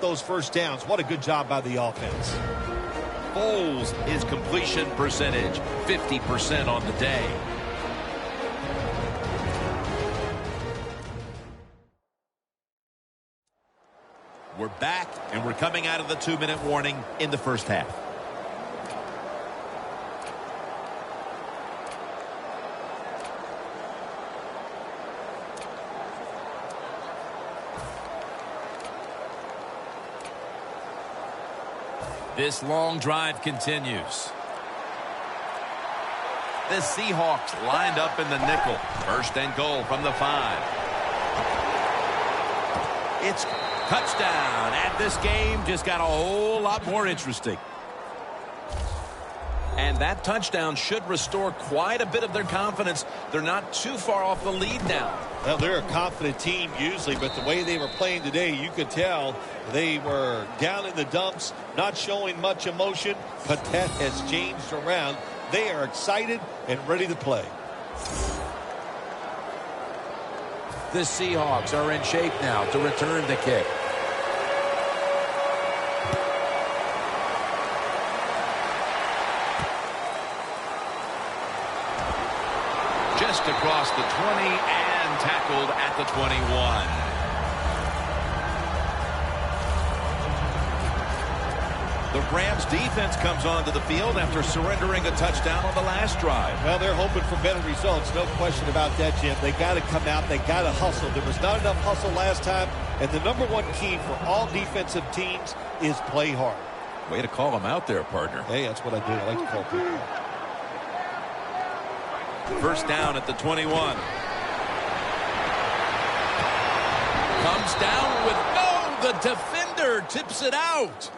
those first downs. What a good job by the offense. Foles, his completion percentage, 50% on the day. We're back, and we're coming out of the 2-minute warning in the first half. This long drive continues. The Seahawks lined up in the nickel. First and goal from the 5. It's touchdown. And this game just got a whole lot more interesting. And that touchdown should restore quite a bit of their confidence. They're not too far off the lead now. Well, they're a confident team usually, but the way they were playing today, you could tell they were down in the dumps, not showing much emotion, but that has changed around. They are excited and ready to play. The Seahawks are in shape now to return the kick. Just across the 20 and tackled at the 21. The Rams defense comes onto the field after surrendering a touchdown on the last drive. Well, they're hoping for better results. No question about that, Jim. They got to come out. They got to hustle. There was not enough hustle last time. And the number one key for all defensive teams is play hard. Way to call them out there, partner. Hey, that's what I do. I like to call people. First down at the 21. Comes down with the defender tips it out.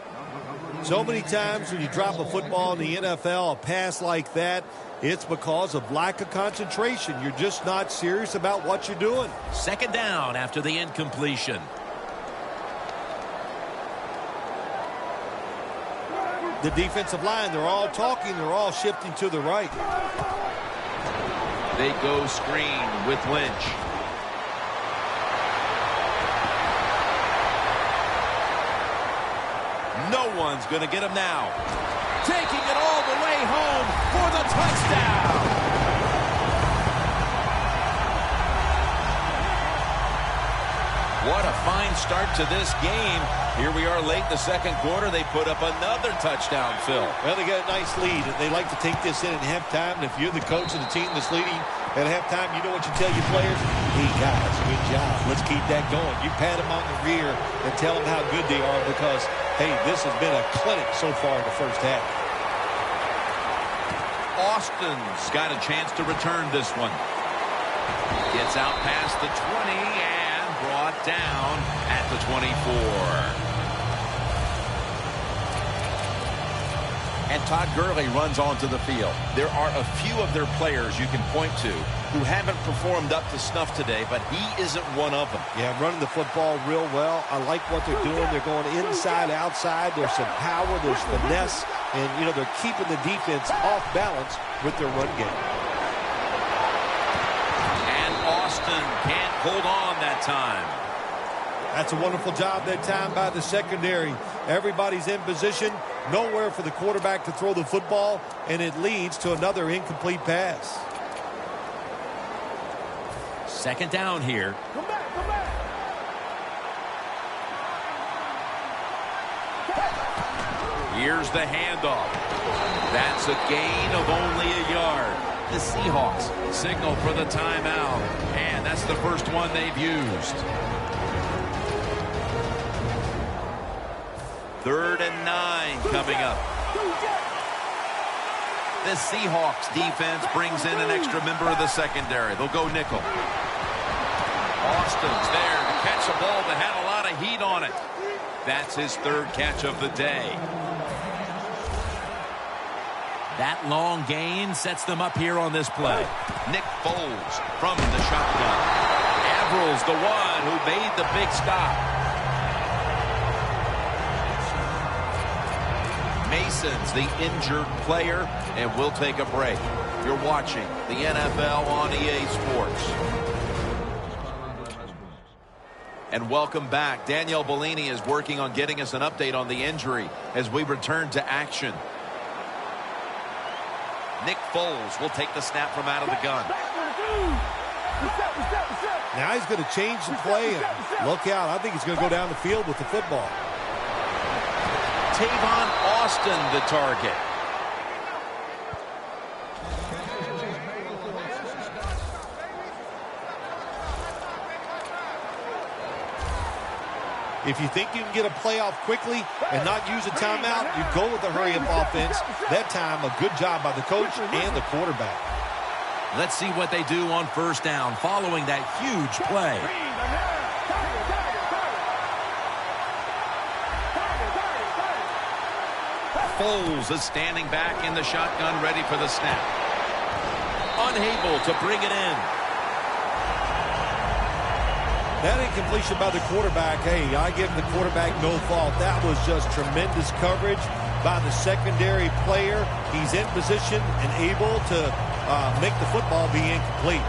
So many times when you drop a football in the NFL, a pass like that, it's because of lack of concentration. You're just not serious about what you're doing. Second down after the incompletion. The defensive line, they're all talking. They're all shifting to the right. They go screen with Lynch. No one's going to get him now. Taking it all the way home for the touchdown. What a fine start to this game. Here we are late in the second quarter. They put up another touchdown, Phil. Well, they got a nice lead. They like to take this in at halftime. And if you're the coach of the team that's leading at halftime, you know what you tell your players? Hey, guys, good job. Let's keep that going. You pat them on the rear and tell them how good they are because, hey, this has been a clinic so far in the first half. Austin's got a chance to return this one. Gets out past the 20 and brought down at the 24. And Todd Gurley runs onto the field. There are a few of their players you can point to who haven't performed up to snuff today, but he isn't one of them. Yeah, running the football real well. I like what they're doing. They're going inside, outside. There's some power. There's finesse. And, you know, they're keeping the defense off balance with their run game. And Austin can't hold on that time. That's a wonderful job that time by the secondary. Everybody's in position. Nowhere for the quarterback to throw the football, and it leads to another incomplete pass. Second down here. Come back, come back. Here's the handoff. That's a gain of only a yard. The Seahawks signal for the timeout, and that's the first one they've used. 3rd and 9 coming up. The Seahawks defense brings in an extra member of the secondary. They'll go nickel. Austin's there to catch a ball that had a lot of heat on it. That's his 3rd catch of the day. That long gain sets them up here on this play. Nick Foles from the shotgun. Avrill's the one who made the big stop. Mason's the injured player, and we'll take a break. You're watching the NFL on EA Sports. And welcome back. Danielle Bellini is working on getting us an update on the injury as we return to action. Nick Foles will take the snap from out of the gun. Now he's going to change the play, and look out. I think he's going to go down the field with the football. Tavon Austin, the target. If you think you can get a playoff quickly and not use a timeout, you go with the hurry-up offense. That time, a good job by the coach and the quarterback. Let's see what they do on first down following that huge play. Foles is standing back in the shotgun, ready for the snap. Unable to bring it in. That incompletion by the quarterback, hey, I give the quarterback no fault. That was just tremendous coverage by the secondary player. He's in position and able to make the football be incomplete.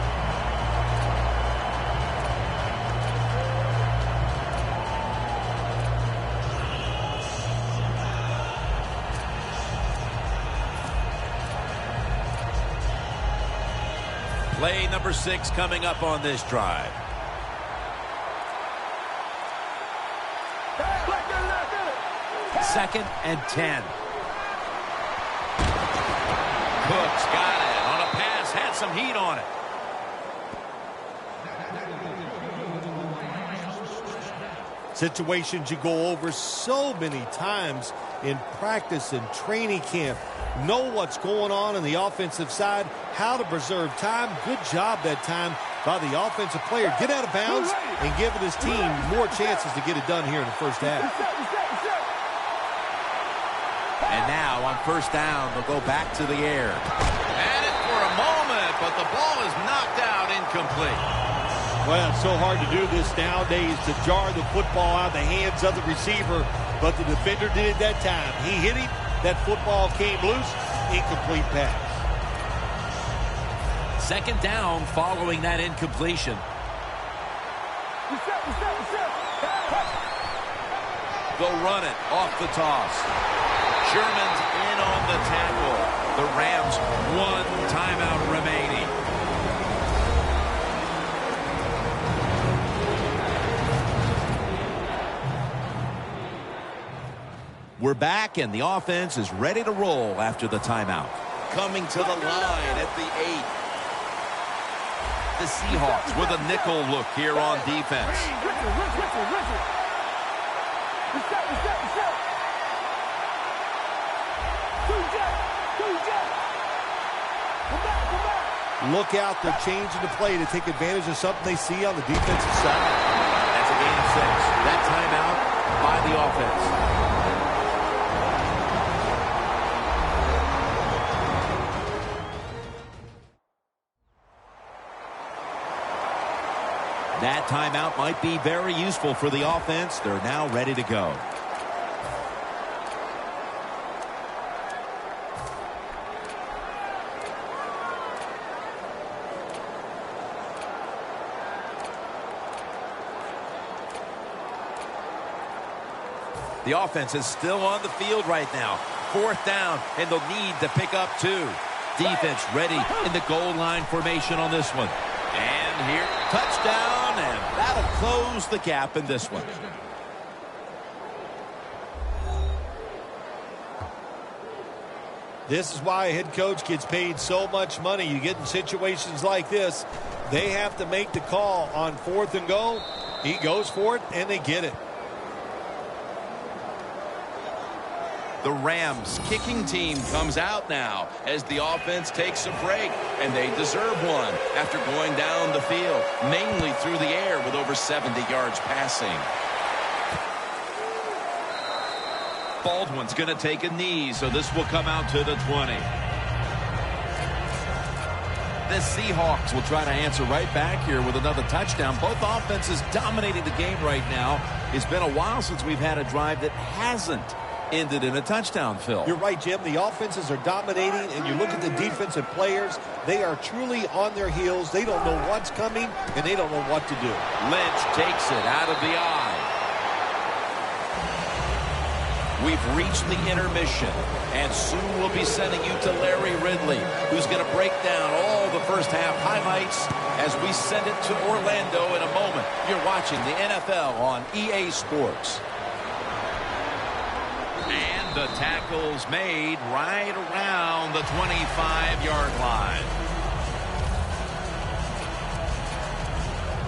Play number 6 coming up on this drive. Second and 10. Cooks got it on a pass, had some heat on it. Situations you go over so many times in practice and training camp. Know what's going on the offensive side, how to preserve time. Good job that time by the offensive player. Get out of bounds and giving his team more chances to get it done here in the first half. And now on first down, they'll go back to the air. At it for a moment, but the ball is knocked out, incomplete. Well, it's so hard to do this nowadays, to jar the football out of the hands of the receiver, but the defender did it that time. He hit him, that football came loose, incomplete pass. Second down following that incompletion. They'll run it off the toss. Sherman's in on the tackle. The Rams, 1 timeout remaining. We're back, and the offense is ready to roll after the timeout. Coming to the line at the 8. The Seahawks with a nickel look here on defense. Look out, they're changing the play to take advantage of something they see on the defensive side. That's a gain of 6. That timeout by the offense. That timeout might be very useful for the offense. They're now ready to go. The offense is still on the field right now. 4th down, and they'll need to pick up 2. Defense ready in the goal line formation on this one. And here, touchdown, and that'll close the gap in this one. This is why a head coach gets paid so much money. You get in situations like this, they have to make the call on 4th and goal. He goes for it, and they get it. The Rams kicking team comes out now as the offense takes a break, and they deserve one after going down the field, mainly through the air with over 70 yards passing. Baldwin's going to take a knee, so this will come out to the 20. The Seahawks will try to answer right back here with another touchdown. Both offenses dominating the game right now. It's been a while since we've had a drive that hasn't ended in a touchdown, Phil. You're right, Jim. The offenses are dominating, and you look at the defensive players, they are truly on their heels. They don't know what's coming, and they don't know what to do. Lynch takes it out of the eye. We've reached the intermission, and soon we'll be sending you to Larry Ridley, who's going to break down all the first half highlights as we send it to Orlando in a moment. You're watching the NFL on EA Sports. And the tackle's made right around the 25-yard line.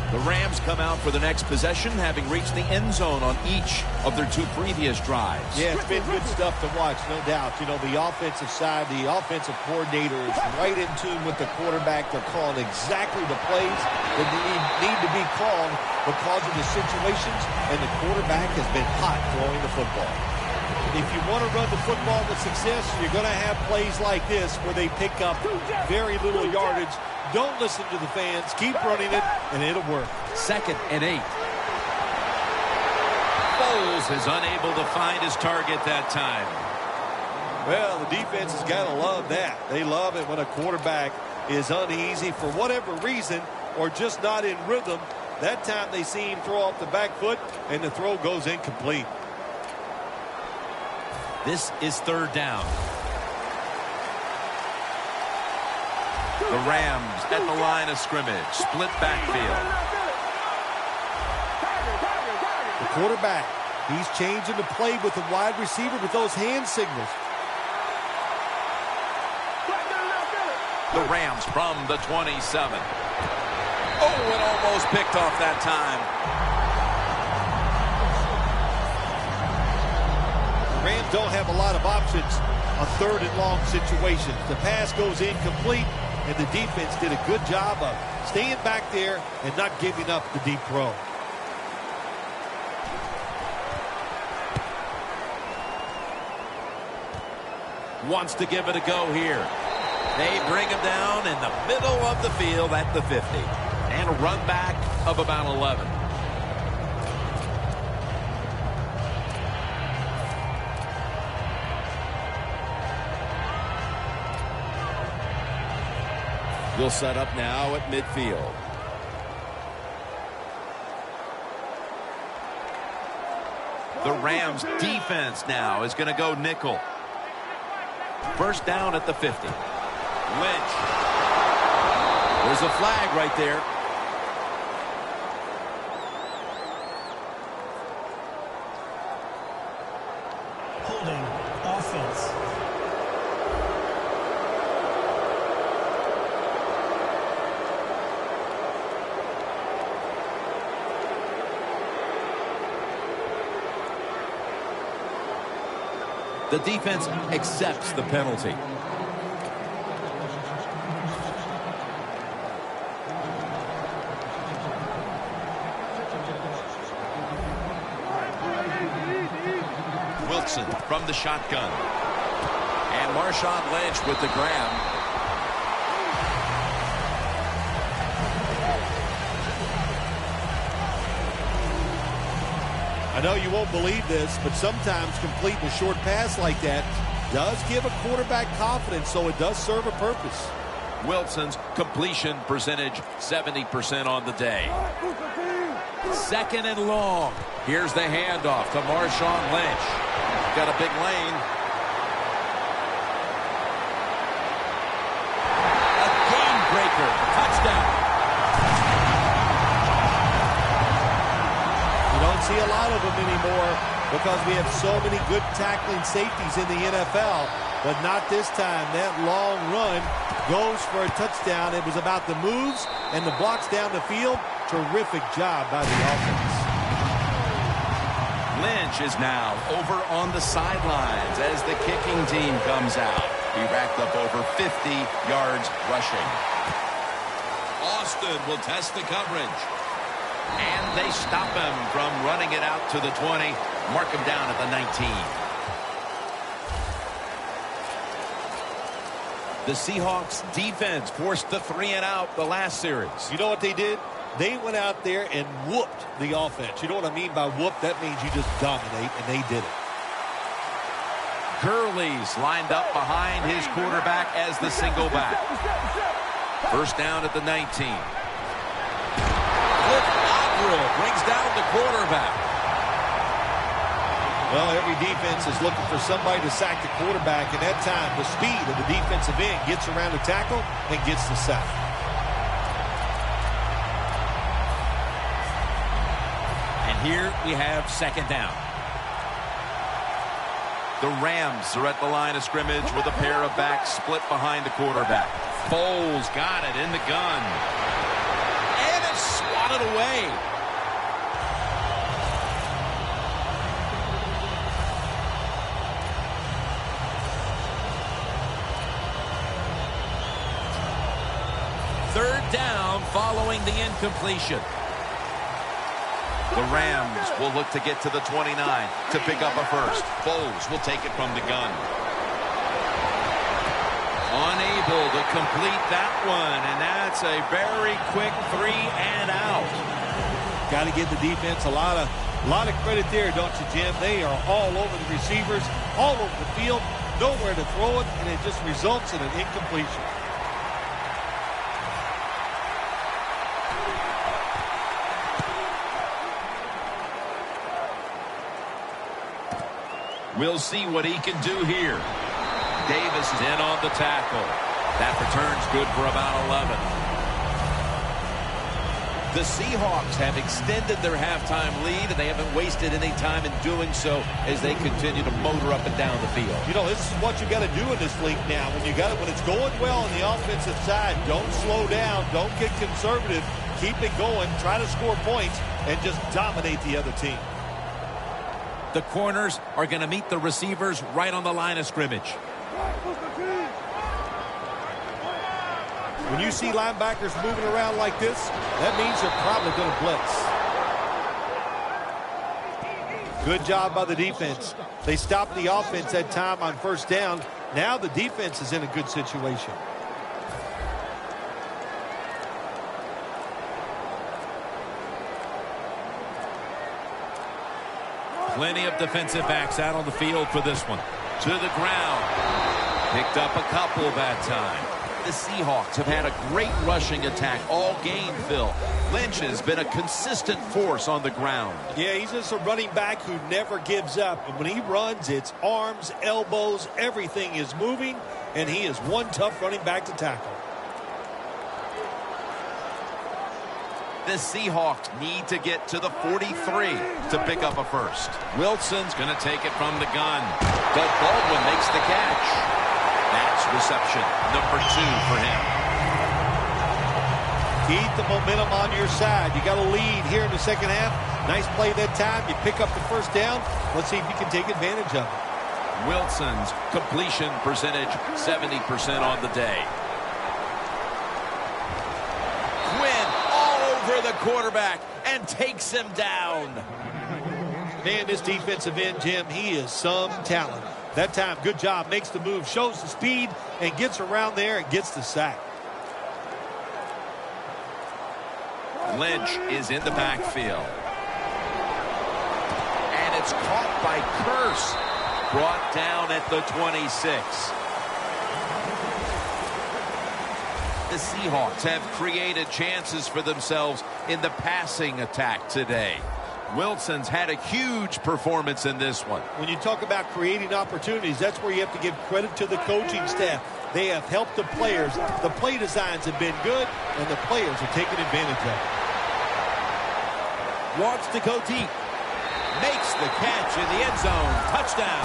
The Rams come out for the next possession, having reached the end zone on each of their two previous drives. Yeah, it's been good stuff to watch, no doubt. You know, the offensive side, the offensive coordinator is right in tune with the quarterback. They're calling exactly the plays that need to be called because of the situations, and the quarterback has been hot throwing the football. If you want to run the football with success, you're going to have plays like this where they pick up very little yardage. Don't listen to the fans. Keep running it, and it'll work. 2nd and 8. Foles is unable to find his target that time. Well, the defense has got to love that. They love it when a quarterback is uneasy for whatever reason or just not in rhythm. That time they see him throw off the back foot, and the throw goes incomplete. This is 3rd down. The Rams at the line of scrimmage. Split backfield. The quarterback, he's changing the play with the wide receiver with those hand signals. The Rams from the 27. Oh, it almost picked off that time. The Rams don't have a lot of options on 3rd and long situations. The pass goes incomplete, and the defense did a good job of staying back there and not giving up the deep throw. Wants to give it a go here. They bring him down in the middle of the field at the 50. And a run back of about 11. We'll set up now at midfield. The Rams defense now is going to go nickel. 1st down at the 50. Lynch. There's a flag right there. Holding offense. The defense accepts the penalty. Wilson from the shotgun. And Marshawn Lynch with the grab. I know you won't believe this, but sometimes completing a short pass like that does give a quarterback confidence, so it does serve a purpose. Wilson's completion percentage 70% on the day. 2nd and long. Here's the handoff to Marshawn Lynch. Got a big lane. A game breaker. Touchdown. You don't see a lot of them anymore because we have so many good tackling safeties in the NFL, but not this time. That long run goes for a touchdown. It was about the moves and the blocks down the field. Terrific job by the offense. Lynch is now over on the sidelines as the kicking team comes out. He racked up over 50 yards rushing. Austin will test the coverage. And they stop him from running it out to the 20. Mark him down at the 19. The Seahawks defense forced the 3-and-out the last series. You know what they did? They went out there and whooped the offense. You know what I mean by whoop? That means you just dominate, and they did it. Gurley's lined up behind his quarterback as the single back. First down at the 19. Cliff Avril brings down the quarterback. Well, every defense is looking for somebody to sack the quarterback, and that time the speed of the defensive end gets around the tackle and gets the sack. And here we have second down. The Rams are at the line of scrimmage with a pair of backs split behind the quarterback. Foles got it in the gun. And it's swatted away. Third down following the incompletion. The Rams will look to get to the 29 to pick up a first. Foles will take it from the gun. Unable to complete that one, and that's a very quick 3 and out. Got to give the defense a lot of credit there, don't you, Jim? They are all over the receivers, all over the field, nowhere to throw it, and it just results in an incompletion. We'll see what he can do here. Davis is in on the tackle. That return's good for about 11. The Seahawks have extended their halftime lead, and they haven't wasted any time in doing so as they continue to motor up and down the field. You know, this is what you got to do in this league now. When it's going well on the offensive side, don't slow down, don't get conservative, keep it going, try to score points, and just dominate the other team. The corners are going to meet the receivers right on the line of scrimmage. When you see linebackers moving around like this, that means they're probably going to blitz. Good job by the defense. They stopped the offense that time on first down. Now the defense is in a good situation. Plenty of defensive backs out on the field for this one. To the ground. Picked up a couple that time. The Seahawks have had a great rushing attack all game, Phil. Lynch has been a consistent force on the ground. Yeah, he's just a running back who never gives up. And when he runs, it's arms, elbows, everything is moving, and he is one tough running back to tackle. The Seahawks need to get to the 43 to pick up a first. Wilson's going to take it from the gun. Doug Baldwin makes the catch. That's reception number 2 for him. Keep the momentum on your side. You got a lead here in the second half. Nice play that time. You pick up the first down. Let's see if you can take advantage of it. Wilson's completion percentage 70% on the day. The quarterback and takes him down. Man, this defensive end, Jim, he is some talent. That time, good job, makes the move, shows the speed, and gets around there and gets the sack. Lynch is in the backfield. And it's caught by Curse. Brought down at the 26. The Seahawks have created chances for themselves in the passing attack today. Wilson's had a huge performance in this one. When you talk about creating opportunities, that's where you have to give credit to the coaching staff. They have helped the players. The play designs have been good, and the players are taking advantage of it. Wants to go deep. Makes the catch in the end zone. Touchdown.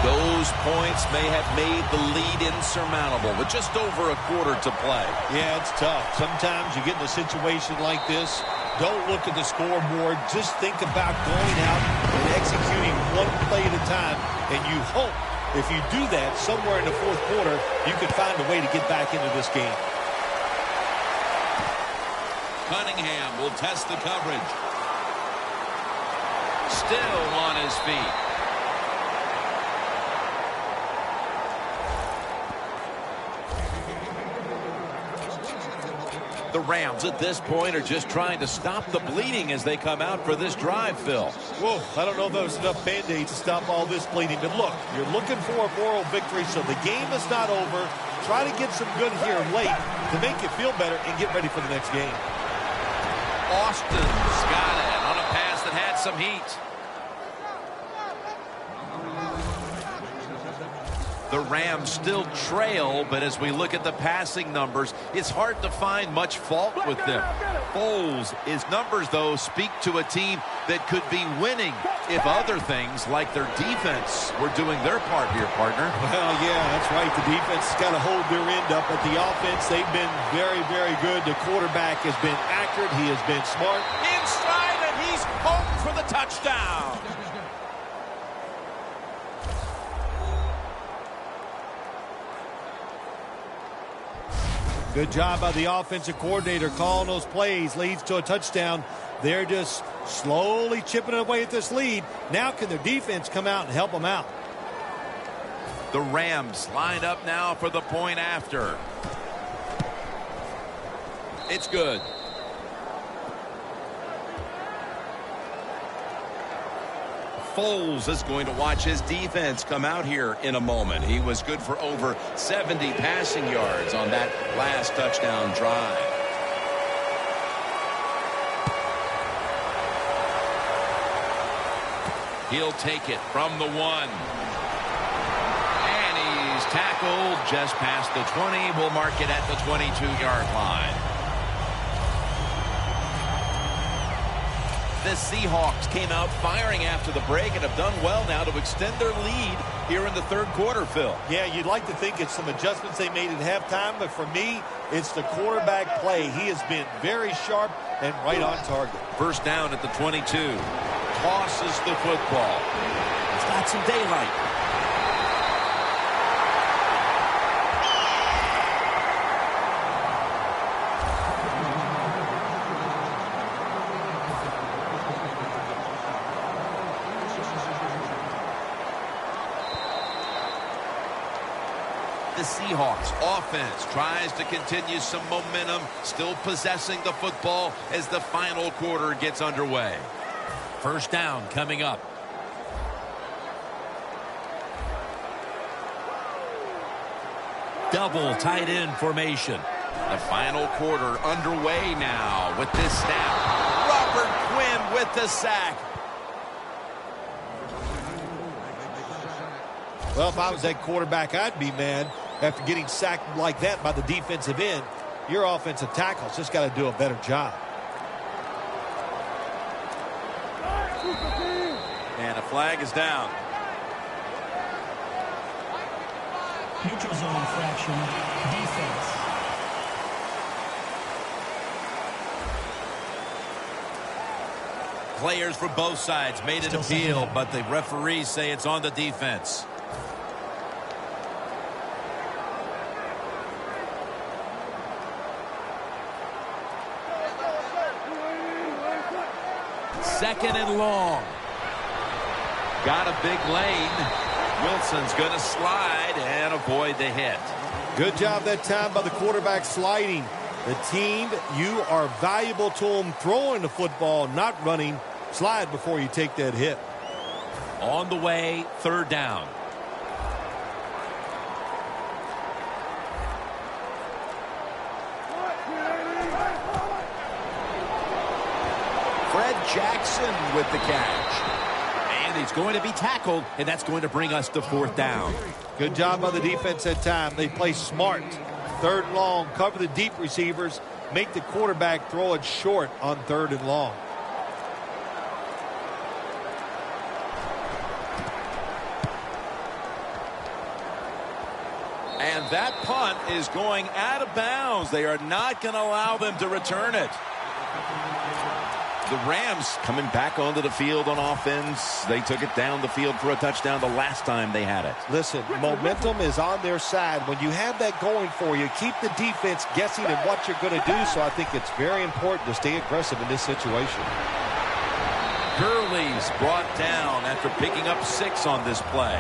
Those points may have made the lead insurmountable with just over a quarter to play. Yeah, it's tough. Sometimes you get in a situation like this, don't look at the scoreboard. Just think about going out and executing one play at a time. And you hope if you do that somewhere in the fourth quarter, you can find a way to get back into this game. Cunningham will test the coverage. Still on his feet. The Rams at this point are just trying to stop the bleeding as they come out for this drive, Phil. Whoa, I don't know if there's enough Band-Aids to stop all this bleeding. But look, you're looking for a moral victory, so the game is not over. Try to get some good here late to make you feel better and get ready for the next game. Austin's got it on a pass that had some heat. The Rams still trail, but as we look at the passing numbers, it's hard to find much fault with them. Foles' numbers, though, speak to a team that could be winning if other things like their defense were doing their part here, partner. Well, yeah, that's right. The defense has got to hold their end up, but the offense, they've been very, very good. The quarterback has been accurate. He has been smart. Inside, and he's home for the touchdown. Good job by the offensive coordinator calling those plays. Leads to a touchdown. They're just slowly chipping away at this lead. Now can their defense come out and help them out? The Rams line up now for the point after. It's good. Foles is going to watch his defense come out here in a moment. He was good for over 70 passing yards on that last touchdown drive. He'll take it from the 1. And he's tackled just past the 20. We'll mark it at the 22-yard line. The Seahawks came out firing after the break and have done well now to extend their lead here in the third quarter, Phil. Yeah, you'd like to think it's some adjustments they made at halftime, but for me, it's the quarterback play. He has been very sharp and right on target. First down at the 22. Tosses the football. He's got some daylight. The Seahawks offense tries to continue some momentum, still possessing the football as the final quarter gets underway. First down coming up. Double tight end formation. The final quarter underway now with this snap. Robert Quinn with the sack. Well, if I was that quarterback, I'd be mad after getting sacked like that by the defensive end. Your offensive tackle's just got to do a better job. And a flag is down. Neutral zone infraction. Defense. Players for both sides made an appeal, but the referees say it's on the defense. Second and long. Got a big lane. Wilson's going to slide and avoid the hit. Good job that time by the quarterback sliding. The team, you are valuable to them throwing the football, not running. Slide before you take that hit. On the way, third down. Fred Jackson with the catch. And he's going to be tackled, and that's going to bring us to fourth down. Good job by the defense that time. They play smart. Third and long, cover the deep receivers, make the quarterback throw it short on third and long. And that punt is going out of bounds. They are not going to allow them to return it. The Rams coming back onto the field on offense. They took it down the field for a touchdown the last time they had it. Listen, momentum is on their side. When you have that going for you, keep the defense guessing at what you're going to do. So I think it's very important to stay aggressive in this situation. Gurley's brought down after picking up 6 on this play.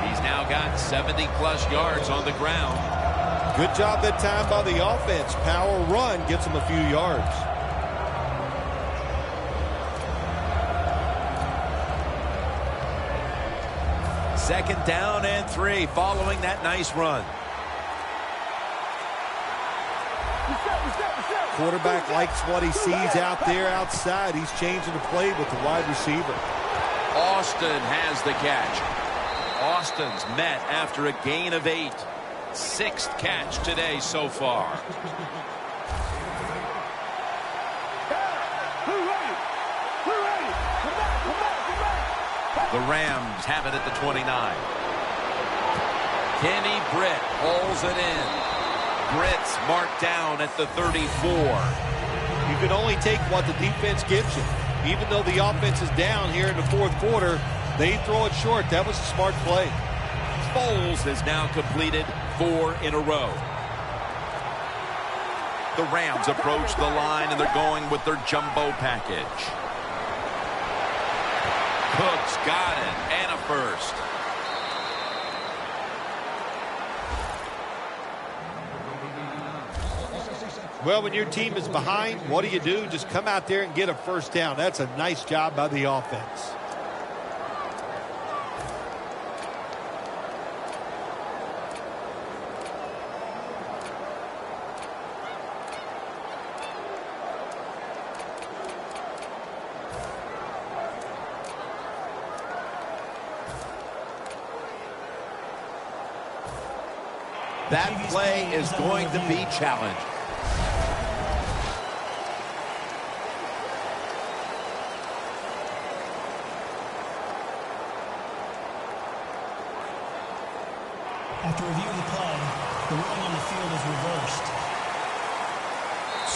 He's now got 70-plus yards on the ground. Good job that time by the offense. Power run gets them a few yards. Second down and 3 following that nice run. Quarterback likes what he sees out there outside. He's changing the play with the wide receiver. Austin has the catch. Austin's met after a gain of 8. 6th catch today so far. The Rams have it at the 29. Kenny Britt hauls it in. Britt's marked down at the 34. You can only take what the defense gives you. Even though the offense is down here in the fourth quarter, they throw it short. That was a smart play. Foles has now completed 4 in a row. The Rams approach the line, and they're going with their jumbo package. Cook's got it, and a first. Well, when your team is behind, what do? Just come out there and get a first down. That's a nice job by the offense. That play is going to be challenged. After reviewing the play, the ruling on the field is reversed.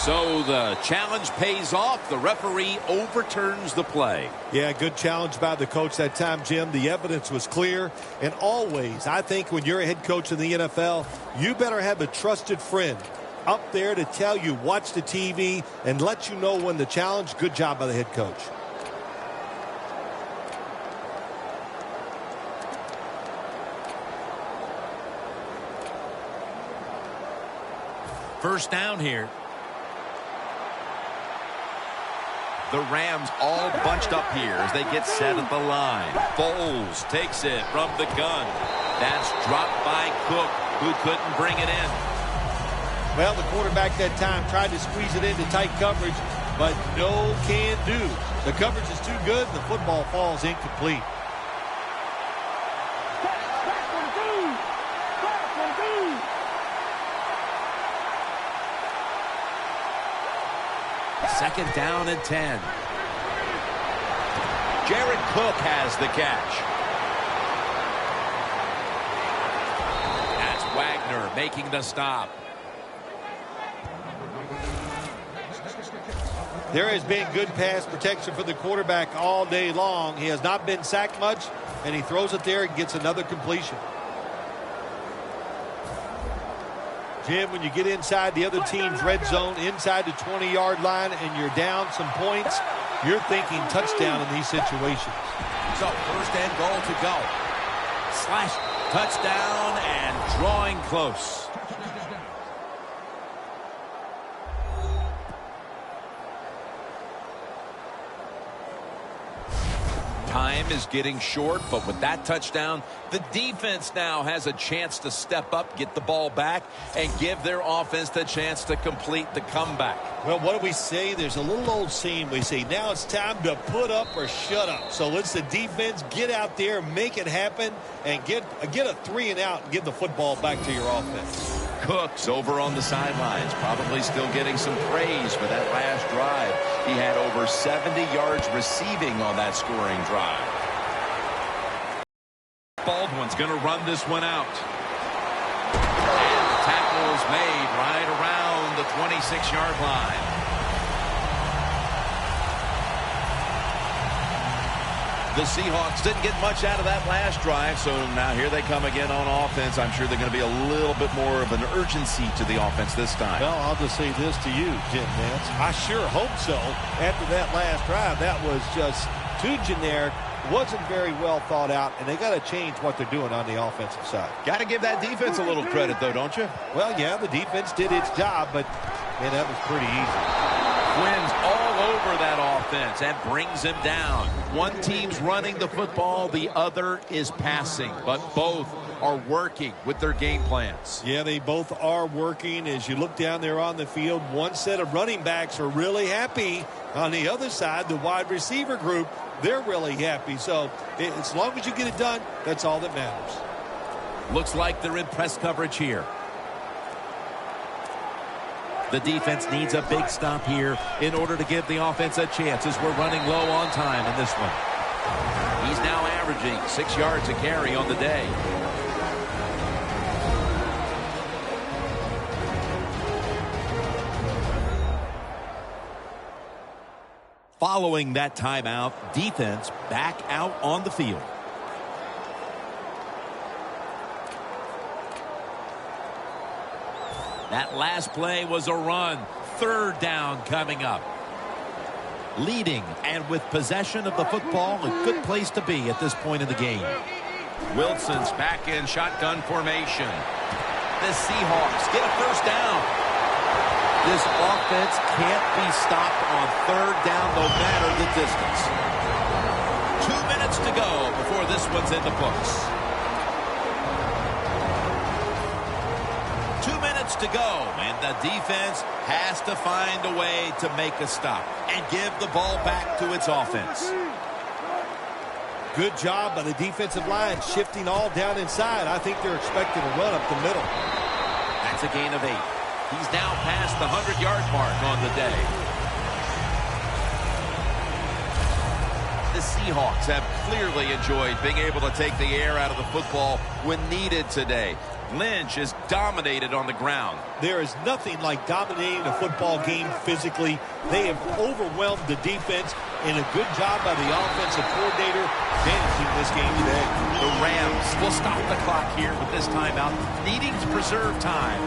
So the challenge pays off. The referee overturns the play. Yeah, good challenge by the coach that time, Jim. The evidence was clear. And always, I think when you're a head coach in the NFL, you better have a trusted friend up there to tell you, watch the TV, and let you know when the challenge. Good job by the head coach. First down here. The Rams all bunched up here as they get set at the line. Foles takes it from the gun. That's dropped by Cook, who couldn't bring it in. Well, the quarterback that time tried to squeeze it into tight coverage, but no can do. The coverage is too good, and the football falls incomplete. Second down and 10. Jared Cook has the catch. That's Wagner making the stop. There has been good pass protection for the quarterback all day long. He has not been sacked much, and he throws it there and gets another completion. Jim, when you get inside the other team's red zone, inside the 20-yard line, and you're down some points, you're thinking touchdown in these situations. So first and goal to go. Slash, touchdown, and drawing close. Time is getting short, but with that touchdown, the defense now has a chance to step up, get the ball back, and give their offense the chance to complete the comeback. Well, what do we say? There's a little old saying we say, now it's time to put up or shut up. So let's the defense get out there, make it happen, and get a 3 and out and give the football back to your offense. Cook's over on the sidelines, probably still getting some praise for that last drive. He had over 70 yards receiving on that scoring drive. Baldwin's going to run this one out. And the tackle is made right around the 26-yard line. The Seahawks didn't get much out of that last drive, so now here they come again on offense. I'm sure they're going to be a little bit more of an urgency to the offense this time. Well, I'll just say this to you, Jim Nance. I sure hope so. After that last drive, that was just too generic, wasn't very well thought out, and they got to change what they're doing on the offensive side. Got to give that defense a little credit, though, don't you? Well, yeah, the defense did its job, but, man, that was pretty easy. Wins all over that offense and brings him down. One team's running the football, the other is passing, but both are working with their game plans. Yeah, they both are working. As you look down there on the field, one set of running backs are really happy. On the other side, the wide receiver group, they're really happy. So as long as you get it done, that's all that matters. Looks like they're in press coverage here. The defense needs a big stop here in order to give the offense a chance as we're running low on time in this one. He's now averaging 6 yards a carry on the day. Following that timeout, defense back out on the field. That last play was a run. Third down coming up. Leading and with possession of the football, a good place to be at this point in the game. Wilson's back in shotgun formation. The Seahawks get a first down. This offense can't be stopped on third down no matter the distance. 2 minutes to go before this one's in the books. 2 minutes to go, and the defense has to find a way to make a stop and give the ball back to its offense. Good job by the defensive line shifting all down inside. I think they're expecting a run up the middle. That's a gain of 8. He's now past the 100-yard mark on the day. The Seahawks have clearly enjoyed being able to take the air out of the football when needed today. Lynch is dominated on the ground. There is nothing like dominating a football game physically. They have overwhelmed the defense, and a good job by the offensive coordinator managing this game today. The Rams will stop the clock here with this timeout, needing to preserve time.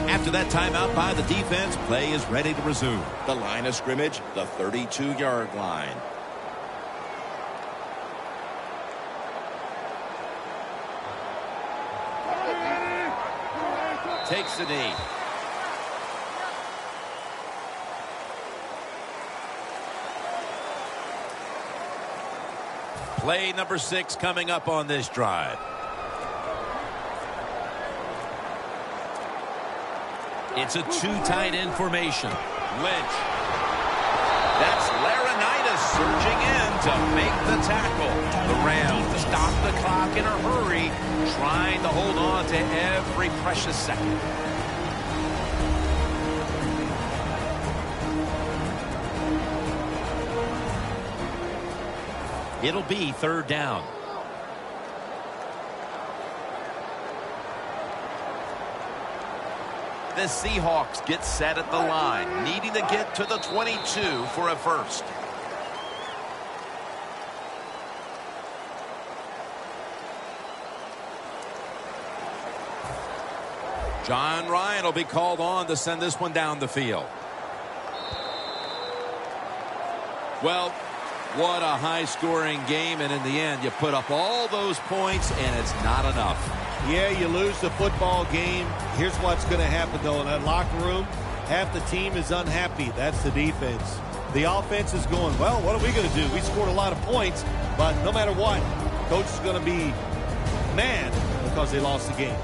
After that timeout by the defense, play is ready to resume. The line of scrimmage, the 32-yard line. Takes the knee. Play number 6 coming up on this drive. It's a 2 tight end formation. Lynch. That's Laurinaitis surging in to make the tackle. The Rams stop the clock in a hurry, trying to hold on to every precious second. It'll be third down. The Seahawks get set at the line, needing to get to the 22 for a first. John Ryan will be called on to send this one down the field. Well, what a high-scoring game, and in the end, you put up all those points, and it's not enough. Yeah, you lose the football game. Here's what's going to happen, though. In that locker room, half the team is unhappy. That's the defense. The offense is going, well, what are we going to do? We scored a lot of points, but no matter what, coach is going to be mad because they lost the game.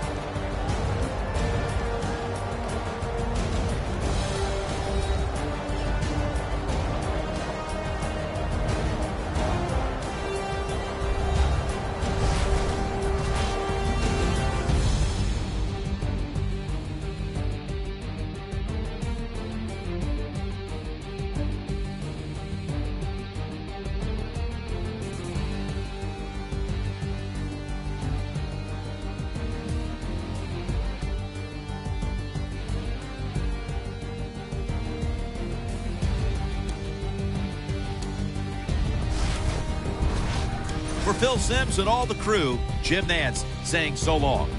For Phil Simms and all the crew, Jim Nantz saying so long.